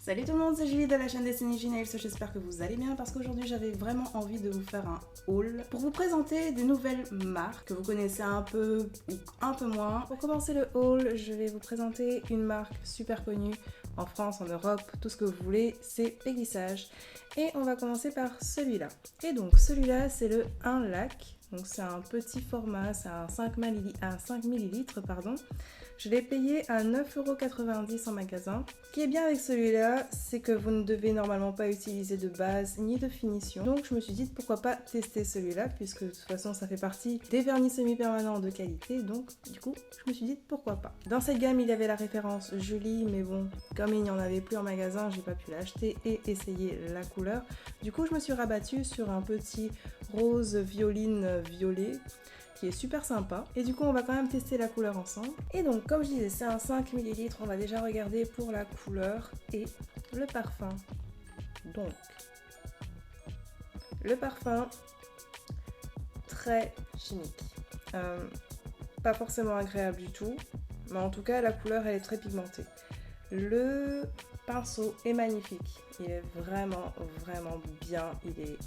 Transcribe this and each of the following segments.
Salut tout le monde, c'est Julie de la chaîne Destiny Nails, j'espère que vous allez bien parce qu'aujourd'hui j'avais vraiment envie de vous faire un haul pour vous présenter des nouvelles marques que vous connaissez un peu ou un peu moins. Pour commencer le haul, je vais vous présenter une marque super connue en France, en Europe, tout ce que vous voulez, c'est Peggy-Sage. Et on va commencer par celui-là. Et donc celui-là c'est le 1 lac, donc c'est un petit format, c'est un 5 ml, pardon. Je l'ai payé à 9,90 € en magasin. Ce qui est bien avec celui-là, c'est que vous ne devez normalement pas utiliser de base ni de finition. Donc je me suis dit pourquoi pas tester celui-là, puisque de toute façon ça fait partie des vernis semi-permanents de qualité. Donc du coup, je me suis dit pourquoi pas. Dans cette gamme, il y avait la référence Julie, mais bon, comme il n'y en avait plus en magasin, j'ai pas pu l'acheter et essayer la couleur. Du coup, je me suis rabattue sur un petit rose violine violet, qui est super sympa. Et du coup, on va quand même tester la couleur ensemble. Et donc, comme je disais, c'est un 5 ml. On va déjà regarder pour la couleur et le parfum. Donc, le parfum, très chimique. Pas forcément agréable du tout, mais en tout cas, la couleur, elle est très pigmentée. Le pinceau est magnifique. Il est vraiment, vraiment bien. Il est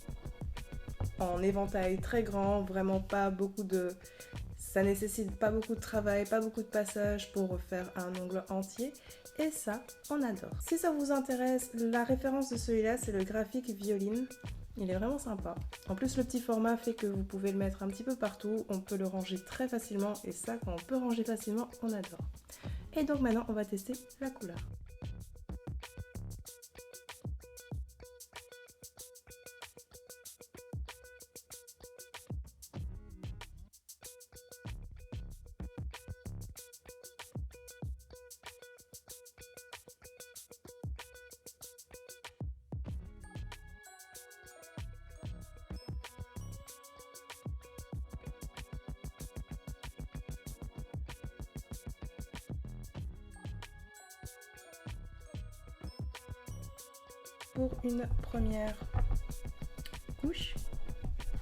en éventail très grand, vraiment pas beaucoup de... Ça nécessite pas beaucoup de travail, pas beaucoup de passage pour refaire un ongle entier. Et ça, on adore. Si ça vous intéresse, la référence de celui-là, c'est le graphique Violine. Il est vraiment sympa. En plus, le petit format fait que vous pouvez le mettre un petit peu partout. On peut le ranger très facilement. Et ça, quand on peut ranger facilement, on adore. Et donc maintenant, on va tester la couleur. Pour une première couche,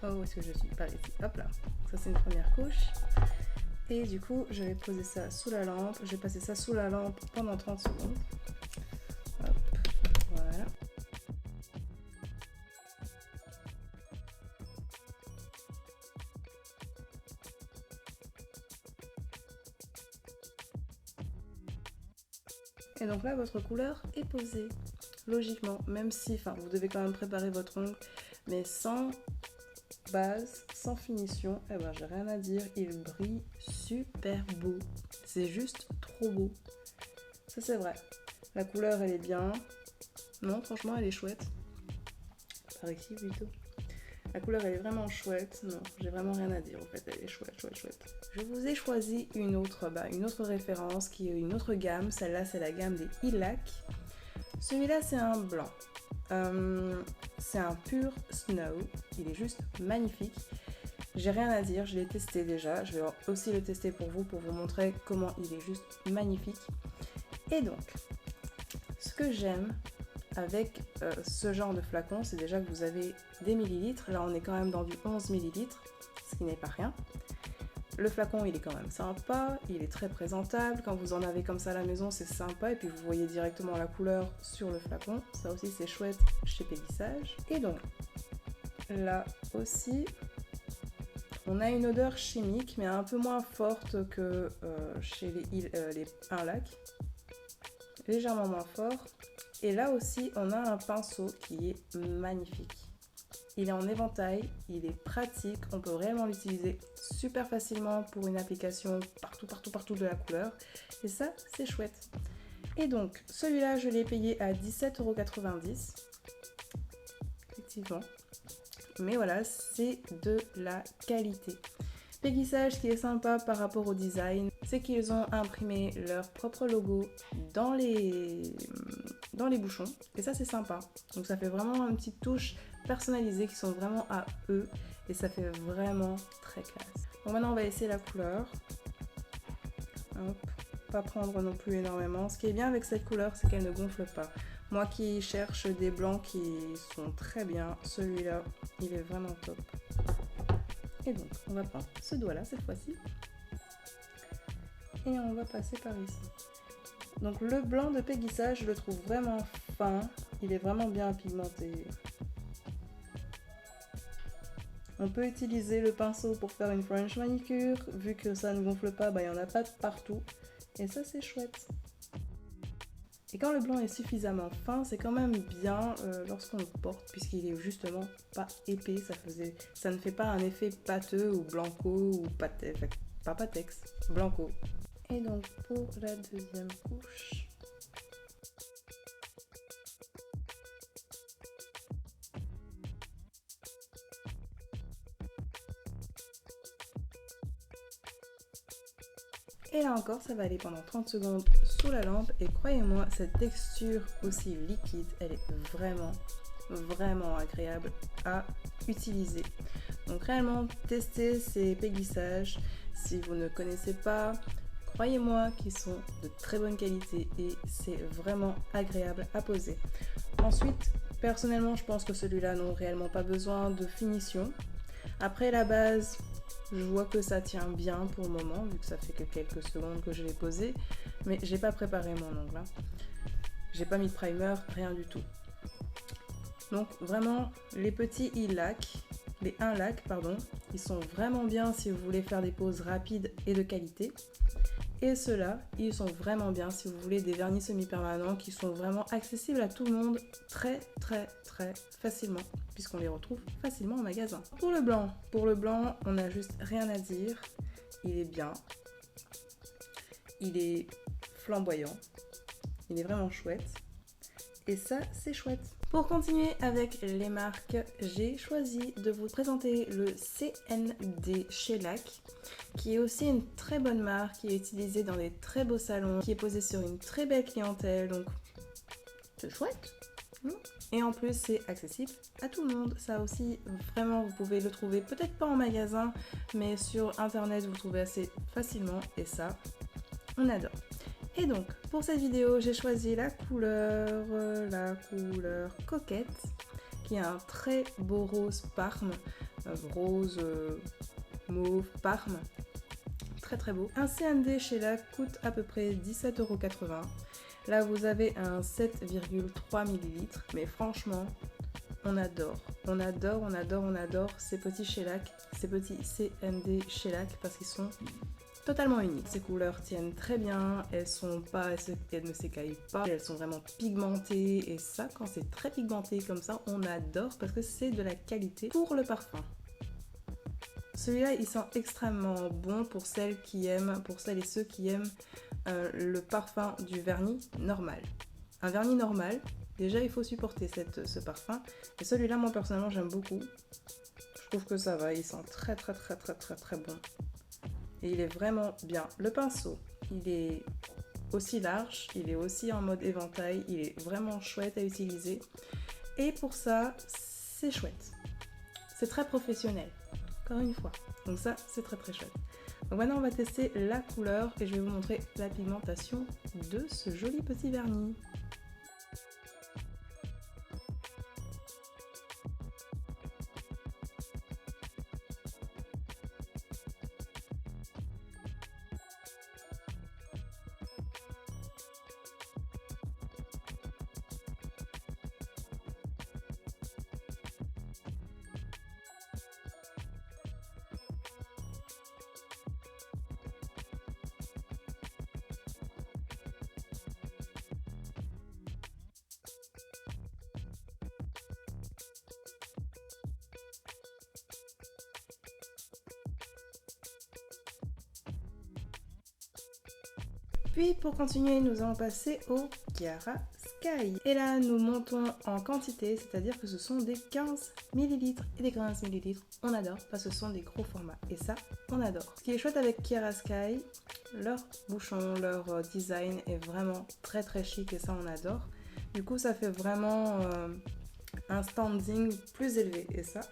oh, où est-ce que je suis? Par ici, hop là, ça c'est une première couche. Et du coup, je vais poser ça sous la lampe. Je vais passer ça sous la lampe pendant 30 secondes. Hop, voilà. Et donc là, votre couleur est posée. Logiquement, même si, vous devez quand même préparer votre ongle, mais sans base, sans finition, eh ben j'ai rien à dire, il brille super beau. C'est juste trop beau. Ça c'est vrai. La couleur elle est bien. Non, franchement elle est chouette. Par ici plutôt. La couleur elle est vraiment chouette. Non, j'ai vraiment rien à dire en fait, elle est chouette, chouette, chouette. Je vous ai choisi une autre référence qui est une autre gamme. Celle-là c'est la gamme des Ilac. Celui-là c'est un blanc. C'est un pur snow, il est juste magnifique. J'ai rien à dire, je l'ai testé déjà, je vais aussi le tester pour vous montrer comment il est juste magnifique. Et donc, ce que j'aime avec ce genre de flacon, c'est déjà que vous avez des millilitres. Là on est quand même dans du 11 millilitres, ce qui n'est pas rien. Le flacon il est quand même sympa, il est très présentable, quand vous en avez comme ça à la maison c'est sympa et puis vous voyez directement la couleur sur le flacon, ça aussi c'est chouette chez Peggy-Sage. Et donc là aussi on a une odeur chimique mais un peu moins forte que chez les 1 lac, légèrement moins fort. Et là aussi on a un pinceau qui est magnifique. Il est en éventail, il est pratique, on peut vraiment l'utiliser super facilement pour une application partout de la couleur. Et ça, c'est chouette. Et donc, celui-là, je l'ai payé à 17,90 €. Effectivement. Mais voilà, c'est de la qualité. Peggy-Sage, ce qui est sympa par rapport au design, c'est qu'ils ont imprimé leur propre logo dans les bouchons. Et ça, c'est sympa. Donc ça fait vraiment une petite touche personnalisée qui sont vraiment à eux. Et ça fait vraiment très classe. Donc maintenant, on va essayer la couleur. Hop. Pas prendre non plus énormément. Ce qui est bien avec cette couleur, c'est qu'elle ne gonfle pas. Moi qui cherche des blancs qui sont très bien, celui-là, il est vraiment top. Et donc, on va prendre ce doigt-là cette fois-ci. Et on va passer par ici. Donc le blanc de Peggysa, je le trouve vraiment fin. Il est vraiment bien pigmenté. On peut utiliser le pinceau pour faire une French manicure. Vu que ça ne gonfle pas, il n'y en a pas de partout. Et ça, c'est chouette. Et quand le blanc est suffisamment fin, c'est quand même bien lorsqu'on le porte, puisqu'il est justement pas épais. Ça ne fait pas un effet pâteux ou blanco ou patex, enfin, pas patex, blanco. Et donc pour la deuxième couche, et là encore, ça va aller pendant 30 secondes sous la lampe. Et croyez-moi, cette texture aussi liquide, elle est vraiment, vraiment agréable à utiliser. Donc réellement, testez ces péguissages. Si vous ne connaissez pas, croyez-moi qu'ils sont de très bonne qualité et c'est vraiment agréable à poser. Ensuite, personnellement, je pense que celui-là n'a réellement pas besoin de finition. Après la base, je vois que ça tient bien pour le moment, vu que ça fait que quelques secondes que je l'ai posé. Mais j'ai pas préparé mon ongle. Hein. J'ai pas mis de primer, rien du tout. Donc vraiment, les petits les 1 lac, pardon, ils sont vraiment bien si vous voulez faire des poses rapides et de qualité. Et ceux-là, ils sont vraiment bien si vous voulez des vernis semi-permanents qui sont vraiment accessibles à tout le monde très facilement, puisqu'on les retrouve facilement en magasin. Pour le blanc, on n'a juste rien à dire. Il est bien, il est flamboyant, il est vraiment chouette. Et ça, c'est chouette. Pour continuer avec les marques, j'ai choisi de vous présenter le CND Shellac, qui est aussi une très bonne marque, qui est utilisée dans des très beaux salons, qui est posée sur une très belle clientèle, donc c'est chouette. Et en plus, c'est accessible à tout le monde. Ça aussi, vraiment, vous pouvez le trouver, peut-être pas en magasin, mais sur internet, vous le trouvez assez facilement, et ça, on adore. Et donc, pour cette vidéo, j'ai choisi la couleur coquette, qui est un très beau rose parme, rose mauve parme, très beau. Un CND Shellac coûte à peu près 17,80 €. Là, vous avez un 7,3 ml, mais franchement, on adore ces petits shellac, ces petits CND Shellac, parce qu'ils sont totalement uniques. Ces couleurs tiennent très bien, elles ne s'écaillent pas, elles sont vraiment pigmentées, et ça, quand c'est très pigmenté comme ça, on adore parce que c'est de la qualité pour le parfum. Celui-là, il sent extrêmement bon pour celles et ceux qui aiment le parfum du vernis normal. Un vernis normal, déjà il faut supporter ce parfum, et celui-là, moi personnellement, j'aime beaucoup. Je trouve que ça va, il sent très bon. Et il est vraiment bien. Le pinceau, il est aussi large, il est aussi en mode éventail, il est vraiment chouette à utiliser. Et pour ça, c'est chouette. C'est très professionnel, encore une fois. Donc ça, c'est très chouette. Donc maintenant, on va tester la couleur et je vais vous montrer la pigmentation de ce joli petit vernis. Puis pour continuer, nous allons passer au Chiara Sky. Et là, nous montons en quantité, c'est-à-dire que ce sont des 15 ml et des 15 ml. On adore parce que ce sont des gros formats et ça, on adore. Ce qui est chouette avec Chiara Sky, leur bouchon, leur design est vraiment très chic et ça, on adore. Du coup, ça fait vraiment un standing plus élevé et ça,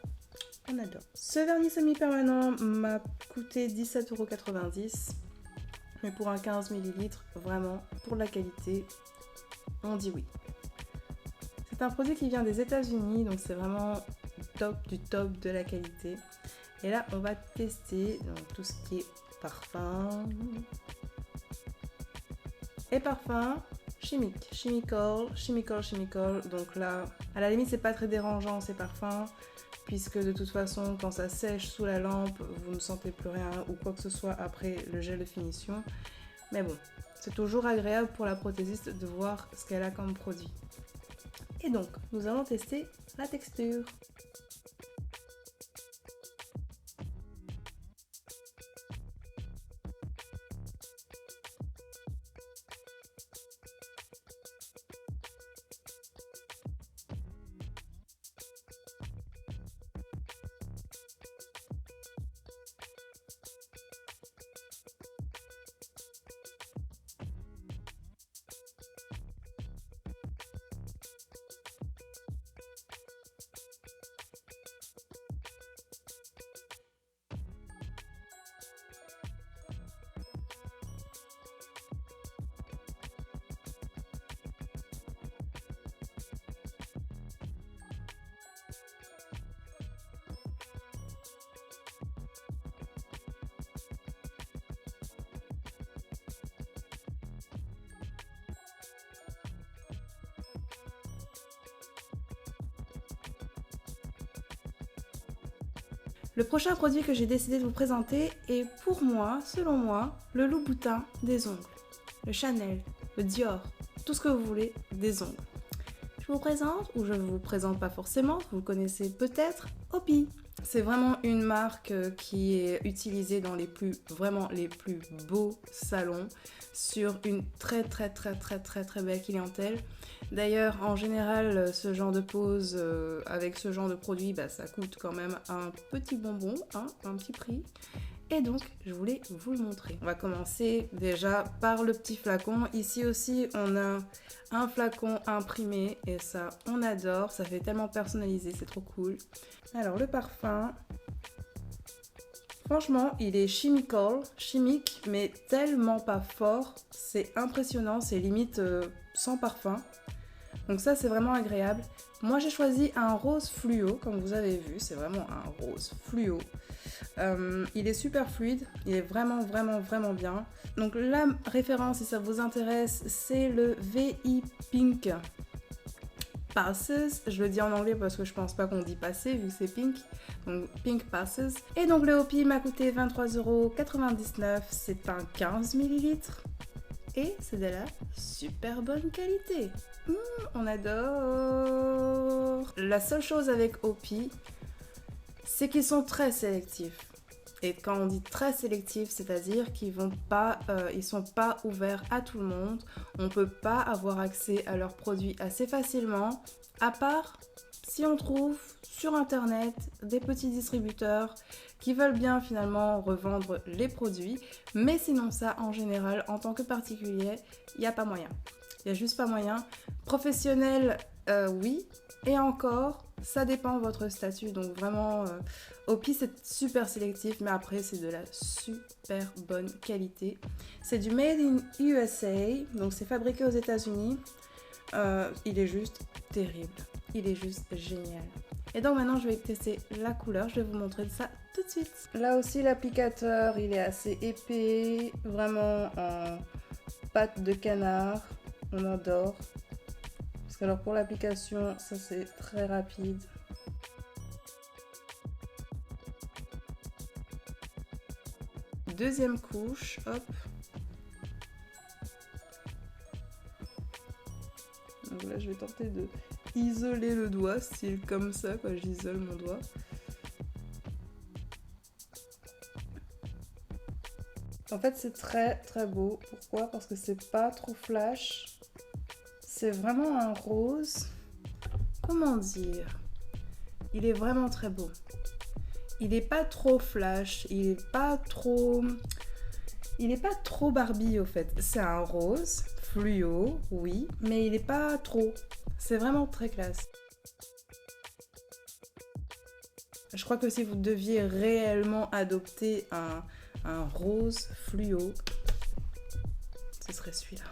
on adore. Ce vernis semi-permanent m'a coûté 17,90 €. Mais pour un 15 ml, vraiment, pour la qualité, on dit oui. C'est un produit qui vient des États-Unis, donc c'est vraiment top de la qualité. Et là, on va tester donc, tout ce qui est parfum. Et parfum, chimique, chemical. Donc là, à la limite, c'est pas très dérangeant ces parfums, puisque de toute façon, quand ça sèche sous la lampe, vous ne sentez plus rien ou quoi que ce soit après le gel de finition. Mais bon, c'est toujours agréable pour la prothésiste de voir ce qu'elle a comme produit. Et donc, nous allons tester la texture. Le prochain produit que j'ai décidé de vous présenter est pour moi, selon moi, le Louboutin des ongles. Le Chanel, le Dior, tout ce que vous voulez des ongles. Je vous présente, ou je ne vous présente pas forcément, vous le connaissez peut-être, Opi. C'est vraiment une marque qui est utilisée dans les plus beaux salons sur une très belle clientèle. D'ailleurs, en général, ce genre de pose avec ce genre de produit, ça coûte quand même un petit bonbon, un petit prix. Et donc, je voulais vous le montrer. On va commencer déjà par le petit flacon. Ici aussi, on a un flacon imprimé et ça, on adore. Ça fait tellement personnalisé, c'est trop cool. Alors, le parfum, franchement, il est chimique, mais tellement pas fort. C'est impressionnant, c'est limite sans parfum. Donc ça, c'est vraiment agréable. Moi, j'ai choisi un rose fluo, comme vous avez vu. C'est vraiment un rose fluo. Il est super fluide, il est vraiment bien. Donc la référence, si ça vous intéresse, c'est le VI Pink Passes. Je le dis en anglais parce que je pense pas qu'on dit passer vu que c'est pink. Donc Pink Passes. Et donc le Opi m'a coûté 23,99 €. C'est un 15 ml. Et c'est de la super bonne qualité. On adore. La seule chose avec Opi, c'est qu'ils sont très sélectifs. Et quand on dit très sélectifs, c'est-à-dire qu'ils sont pas ouverts à tout le monde. On ne peut pas avoir accès à leurs produits assez facilement, à part si on trouve sur internet des petits distributeurs qui veulent bien finalement revendre les produits. Mais sinon ça, en général, en tant que particulier, il n'y a pas moyen. Il n'y a juste pas moyen. Professionnel, oui. Et encore, ça dépend de votre statut. Donc vraiment, Opi, c'est super sélectif. Mais après, c'est de la super bonne qualité. C'est du Made in USA. Donc c'est fabriqué aux États-Unis. Il est juste terrible. Il est juste génial. Et donc maintenant, je vais tester la couleur. Je vais vous montrer ça tout de suite. Là aussi, l'applicateur, il est assez épais. Vraiment en pâte de canard. On adore. Parce que alors pour l'application, ça c'est très rapide. Deuxième couche, hop. Donc là, je vais tenter de isoler le doigt, style comme ça, quand j'isole mon doigt. En fait, c'est très beau. Pourquoi? Parce que c'est pas trop flash. C'est vraiment un rose. Comment dire? Il est vraiment très beau. Il n'est pas trop flash. Il n'est pas trop Barbie au fait. C'est un rose fluo, oui, mais il n'est pas trop. C'est vraiment très classe. Je crois que si vous deviez réellement adopter un rose fluo, ce serait celui-là.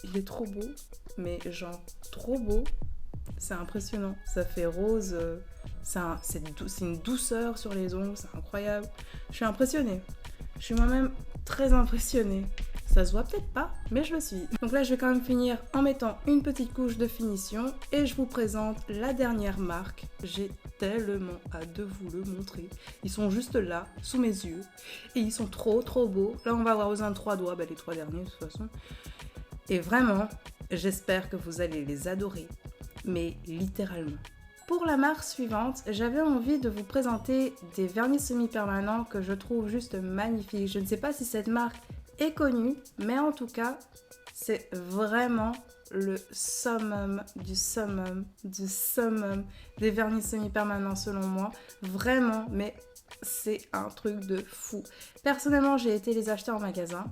Il est trop beau, mais genre trop beau. C'est impressionnant. Ça fait rose. C'est une douceur sur les ongles. C'est incroyable. Je suis impressionnée. Je suis moi-même très impressionnée. Ça se voit peut-être pas, mais je le suis. Donc là, je vais quand même finir en mettant une petite couche de finition et je vous présente la dernière marque. J'ai tellement hâte de vous le montrer. Ils sont juste là, sous mes yeux, et ils sont trop beaux. Là, on va avoir besoin de 3 doigts, les 3 derniers de toute façon. Et vraiment, j'espère que vous allez les adorer, mais littéralement. Pour la marque suivante, j'avais envie de vous présenter des vernis semi-permanents que je trouve juste magnifiques. Je ne sais pas si cette marque est connue, mais en tout cas, c'est vraiment le summum du summum du summum des vernis semi-permanents selon moi. Vraiment, mais c'est un truc de fou. Personnellement, j'ai été les acheter en magasin.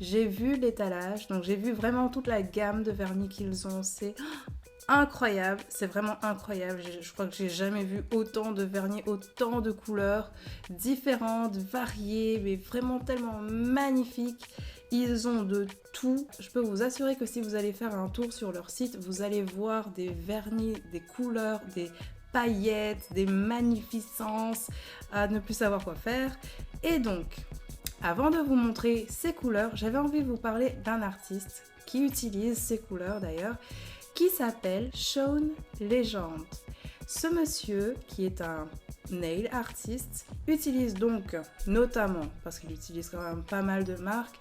J'ai vu l'étalage, donc j'ai vu vraiment toute la gamme de vernis qu'ils ont. C'est incroyable, c'est vraiment incroyable. Je crois que j'ai jamais vu autant de vernis, autant de couleurs différentes, variées, mais vraiment tellement magnifiques. Ils ont de tout. Je peux vous assurer que si vous allez faire un tour sur leur site, vous allez voir des vernis, des couleurs, des paillettes, des magnificences, à ne plus savoir quoi faire. Et donc, avant de vous montrer ces couleurs, j'avais envie de vous parler d'un artiste qui utilise ces couleurs d'ailleurs, qui s'appelle Sean Legend. Ce monsieur, qui est un nail artist, utilise donc notamment, parce qu'il utilise quand même pas mal de marques,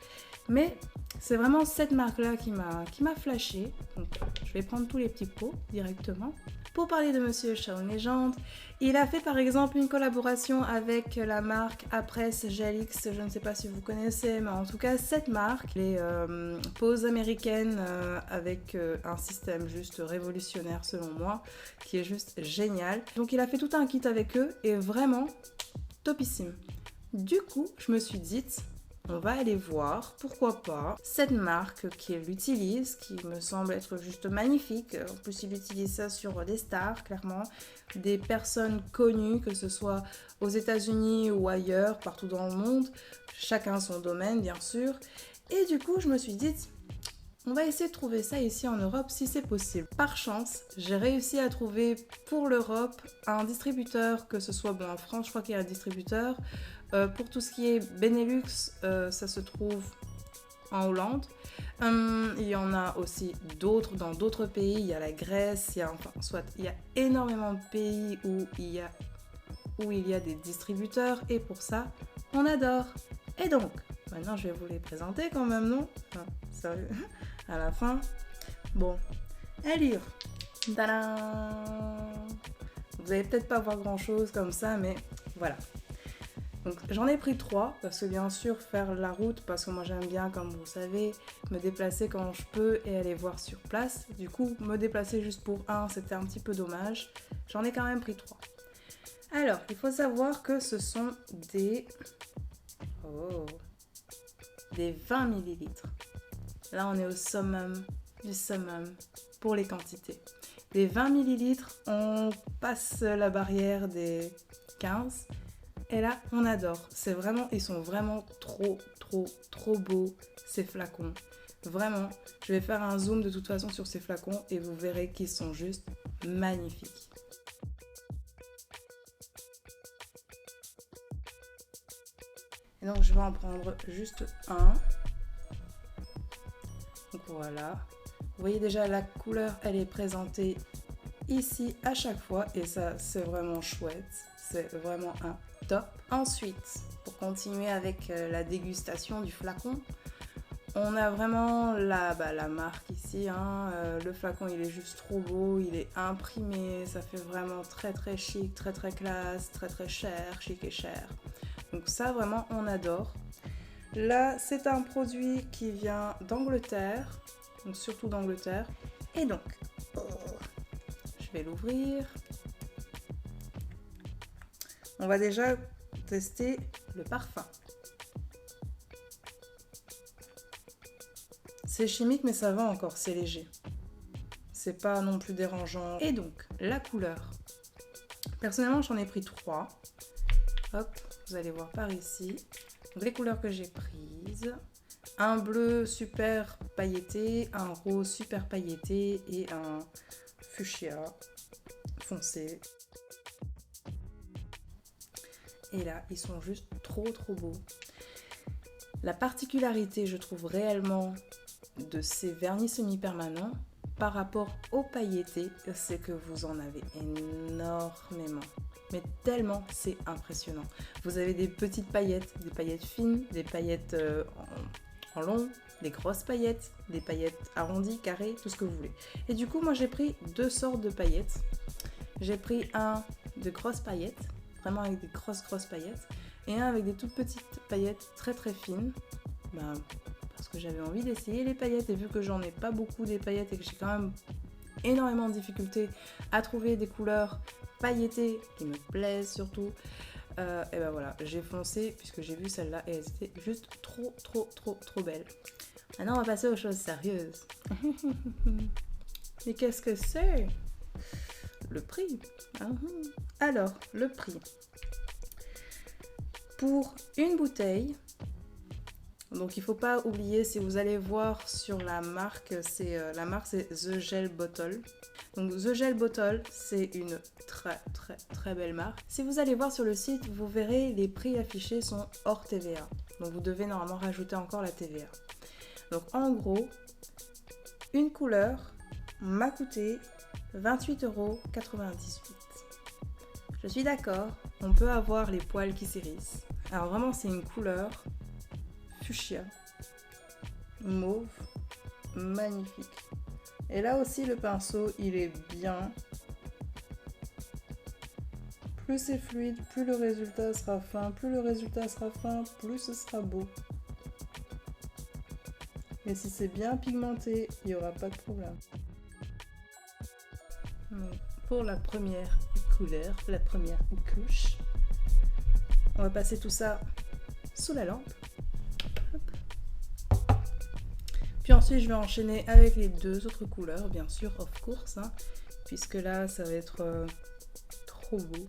mais c'est vraiment cette marque-là qui m'a flashé. Donc, je vais prendre tous les petits pots directement. Pour parler de monsieur Sean Legend, il a fait par exemple une collaboration avec la marque Apress Gelix, je ne sais pas si vous connaissez, mais en tout cas cette marque, les poses américaines avec un système juste révolutionnaire selon moi, qui est juste génial. Donc il a fait tout un kit avec eux et vraiment topissime. Du coup, je me suis dit, on va aller voir, pourquoi pas, cette marque qu'il utilise, qui me semble être juste magnifique. En plus, il utilise ça sur des stars, clairement, des personnes connues, que ce soit aux États-Unis ou ailleurs, partout dans le monde. Chacun son domaine, bien sûr. Et du coup, je me suis dit, on va essayer de trouver ça ici en Europe si c'est possible. Par chance, j'ai réussi à trouver pour l'Europe un distributeur, que ce soit en France, je crois qu'il y a un distributeur. Pour tout ce qui est Benelux, ça se trouve en Hollande. Il y en a aussi d'autres dans d'autres pays. Il y a la Grèce, il y a énormément de pays où il y a des distributeurs. Et pour ça, on adore. Et donc, maintenant je vais vous les présenter quand même, non? Enfin, sérieux, à la fin. Bon, allure. Tadam! Vous allez peut-être pas voir grand chose comme ça, mais voilà. Donc j'en ai pris 3 parce que bien sûr faire la route, parce que moi j'aime bien, comme vous savez, me déplacer quand je peux et aller voir sur place. Du coup, me déplacer juste pour un, c'était un petit peu dommage. J'en ai quand même pris 3. Alors, il faut savoir que ce sont des 20 ml. Là, on est au summum du summum pour les quantités. Les 20 ml, on passe la barrière des 15. Et là, on adore. Ils sont vraiment trop beaux, ces flacons. Vraiment, je vais faire un zoom de toute façon sur ces flacons et vous verrez qu'ils sont juste magnifiques. Et donc, je vais en prendre juste un. Donc voilà. Vous voyez déjà la couleur, elle est présentée ici à chaque fois et ça, c'est vraiment chouette. C'est vraiment un top. Ensuite, pour continuer avec la dégustation du flacon, on a vraiment la marque ici. Le flacon, il est juste trop beau, il est imprimé, ça fait vraiment très chic, très classe, très cher, chic et cher. Donc ça, vraiment, on adore. Là, c'est un produit qui vient d'Angleterre, donc surtout d'Angleterre. Et donc, je vais l'ouvrir. On va déjà tester le parfum. C'est chimique, mais ça va encore, c'est léger. C'est pas non plus dérangeant. Et donc, la couleur. Personnellement, j'en ai pris 3. Hop, vous allez voir par ici. Donc, les couleurs que j'ai prises. Un bleu super pailleté, un rose super pailleté et un fuchsia foncé. Et là, ils sont juste trop beaux. La particularité, je trouve réellement, de ces vernis semi-permanents par rapport aux pailletés, c'est que vous en avez énormément. Mais tellement, c'est impressionnant. Vous avez des petites paillettes, des paillettes fines, des paillettes en long, des grosses paillettes, des paillettes arrondies, carrées, tout ce que vous voulez. Et du coup, moi j'ai pris deux sortes de paillettes. J'ai pris un de grosses paillettes, vraiment avec des grosses paillettes, et un avec des toutes petites paillettes très très fines. Parce que j'avais envie d'essayer les paillettes, et vu que j'en ai pas beaucoup des paillettes et que j'ai quand même énormément de difficultés à trouver des couleurs pailletées qui me plaisent surtout, et ben voilà, j'ai foncé puisque j'ai vu celle-là et elles étaient juste trop belles. Maintenant on va passer aux choses sérieuses. Mais qu'est-ce que c'est? Le prix. Alors, le prix. Pour une bouteille, donc il ne faut pas oublier, si vous allez voir sur la marque, c'est The Gel Bottle. Donc The Gel Bottle, c'est une très belle marque. Si vous allez voir sur le site, vous verrez les prix affichés sont hors TVA. Donc vous devez normalement rajouter encore la TVA. Donc en gros, une couleur m'a coûté 28,98 €. Je suis d'accord, on peut avoir les poils qui s'hérissent. Alors vraiment, c'est une couleur fuchsia, mauve, magnifique. Et là aussi, le pinceau, il est bien. Plus c'est fluide, plus le résultat sera fin. Plus le résultat sera fin, plus ce sera beau. Mais si c'est bien pigmenté, il n'y aura pas de problème. Donc, pour la première couleur, la première couche, on va passer tout ça sous la lampe. Hop. Puis ensuite, je vais enchaîner avec les deux autres couleurs, bien sûr, of course, hein, puisque là, ça va être trop beau.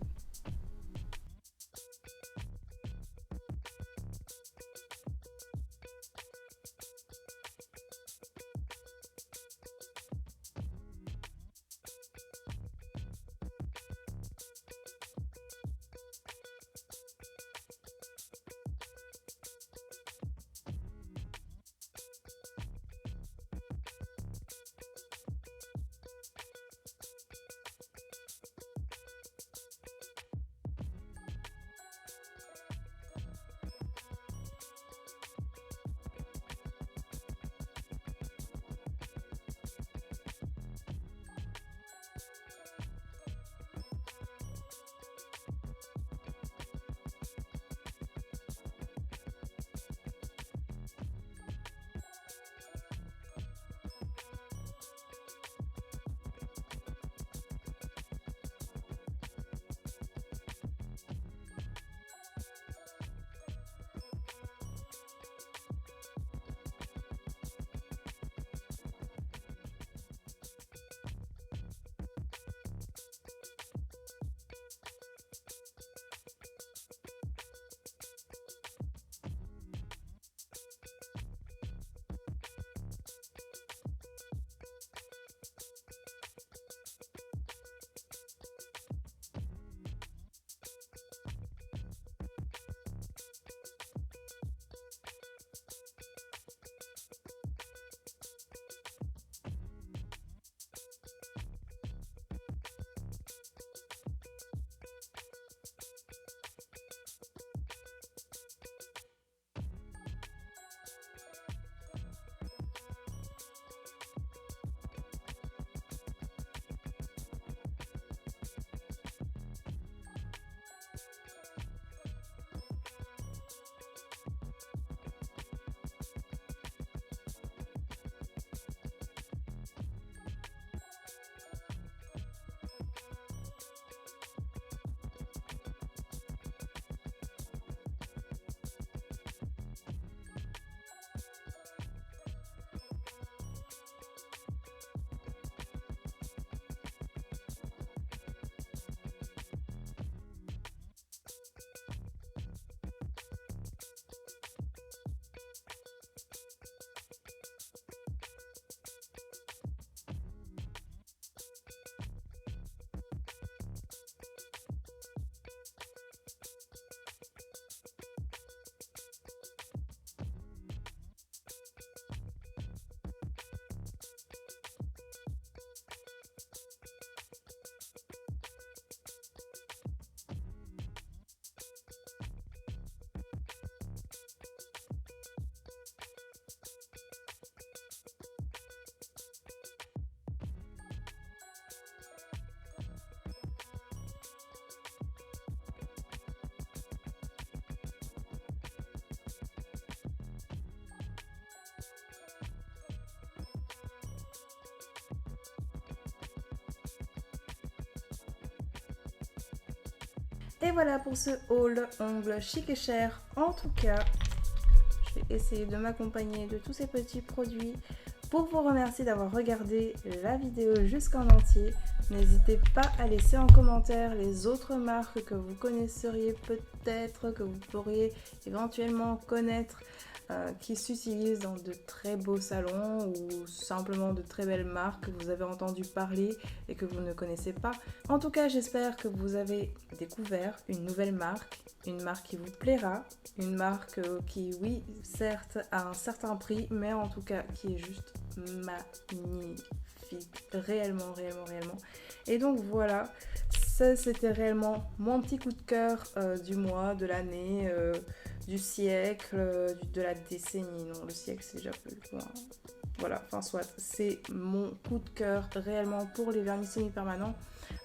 Et voilà pour ce haul ongles chic et cher. En tout cas, je vais essayer de m'accompagner de tous ces petits produits pour vous remercier d'avoir regardé la vidéo jusqu'en entier. N'hésitez pas à laisser en commentaire les autres marques que vous connaisseriez peut-être, que vous pourriez éventuellement connaître, qui s'utilisent dans de très beaux salons ou simplement de très belles marques que vous avez entendu parler et que vous ne connaissez pas. En tout cas, j'espère que vous avez découvert une nouvelle marque, une marque qui vous plaira, une marque qui, oui, certes, a un certain prix, mais en tout cas qui est juste magnifique, réellement. Et donc voilà, ça c'était réellement mon petit coup de cœur du mois, de l'année, du siècle, de la décennie. Non, le siècle c'est déjà plus loin. Voilà, enfin soit, c'est mon coup de cœur réellement pour les vernis semi-permanents.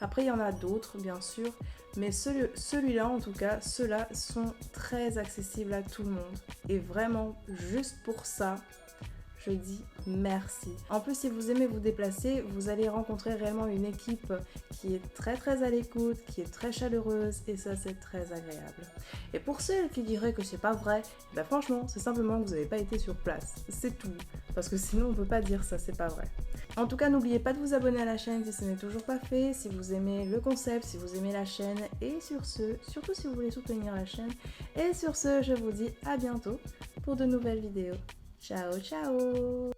Après, il y en a d'autres, bien sûr, mais celui-là, en tout cas, ceux-là sont très accessibles à tout le monde. Et vraiment, juste pour ça, je dis merci. En plus, si vous aimez vous déplacer, vous allez rencontrer réellement une équipe qui est très à l'écoute, qui est très chaleureuse et ça c'est très agréable. Et pour ceux qui diraient que c'est pas vrai, bah franchement, c'est simplement que vous n'avez pas été sur place. C'est tout. Parce que sinon on peut pas dire ça, c'est pas vrai. En tout cas, n'oubliez pas de vous abonner à la chaîne si ce n'est toujours pas fait, si vous aimez le concept, si vous aimez la chaîne et sur ce, surtout si vous voulez soutenir la chaîne. Et sur ce, je vous dis à bientôt pour de nouvelles vidéos. Ciao ciao.